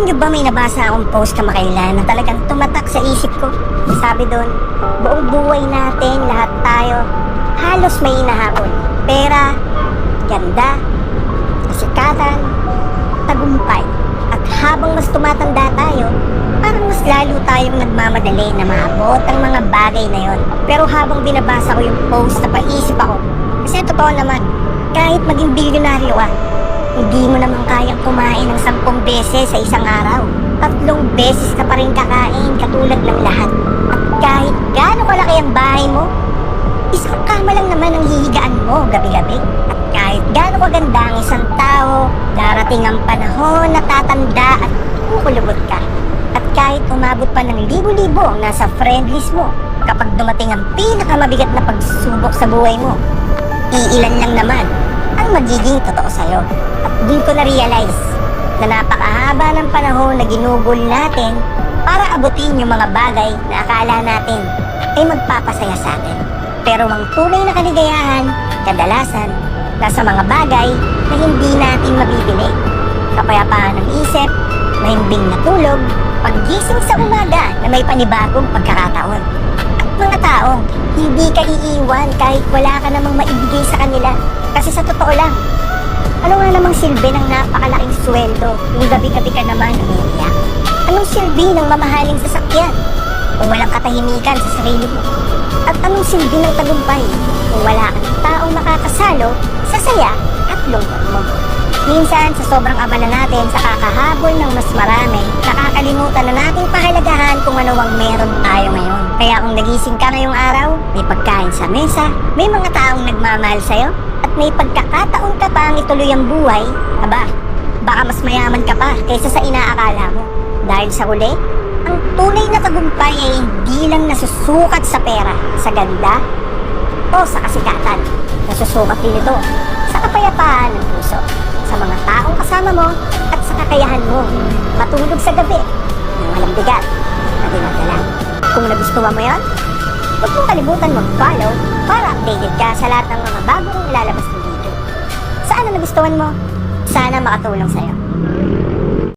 Alam niyo ba may nabasa akong post kamakailan na talagang tumatak sa isip ko? Sabi doon, buong buhay natin, lahat tayo, halos may inahabol. Pera, ganda, kasikatan, tagumpay. At habang mas tumatanda tayo, parang mas lalo tayong nagmamadali na maabot ang mga bagay na yon. Pero habang binabasa ko yung post, napaisip ako. Kasi totoo naman, kahit maging bilyonaryo ka, hindi mo naman kayang kumain ng 10 beses sa isang araw. 3 beses ka pa rin kakain katulad ng lahat. At kahit gaano kalaki ang bahay mo, isang kama lang naman ang hihigaan mo gabi-gabi. At kahit gaano kaganda ang isang tao, darating ang panahon na tatanda at kukulubot ka. At kahit umabot pa ng libo-libo ang nasa friend list mo, kapag dumating ang pinakamabigat na pagsubok sa buhay mo, iilan lang naman ang magiging totoo sa'yo. At doon ko na-realize na napakahaba ng panahon na ginugol natin para abutin yung mga bagay na akala natin ay magpapasaya sa atin. Pero ang tunay na kaligayahan, kadalasan, nasa mga bagay na hindi natin mabibili. Kapayapaan ng isip, mahimbing na tulog, paggising sa umaga na may panibagong pagkakataon. At mga taong hindi ka iiwan kahit wala ka namang maibigay sa kanila. Kasi sa totoo lang, ano nga namang silbi ng napakalaking sweldo kung gabi-gabi ka naman umiiyak? Anong silbi ng mamahaling sasakyan kung walang katahimikan sa sarili mo? At anong silbi ng tagumpay kung wala kang taong makakasalo sa saya at lungkot mo? Minsan, sa sobrang abala natin sa kakahabol ng mas marami, nakakalimutan na nating pahalagahan kung ano ang meron tayo ngayon. Kaya kung nagising ka ngayong araw, may pagkain sa mesa, may mga taong nagmamahal sa'yo, at may pagkakataon ka pang ituloy ang buhay, aba, baka mas mayaman ka pa kaysa sa inaakala mo. Dahil sa huli, ang tunay na tagumpay ay hindi lang nasusukat sa pera, sa ganda, o sa kasikatan. Nasusukat din ito sa kapayapaan ng puso, sa mga taong kasama mo, at sa kakayahan mo matulog sa gabi ng walang bigat na dinadala. Kung nagustuhan mo yan, huwag mong kalimutan mag-follow para updated ka sa lahat ng mga bagong ilalabas ng video. Sana nagustuhan mo, sana makatulong sa'yo.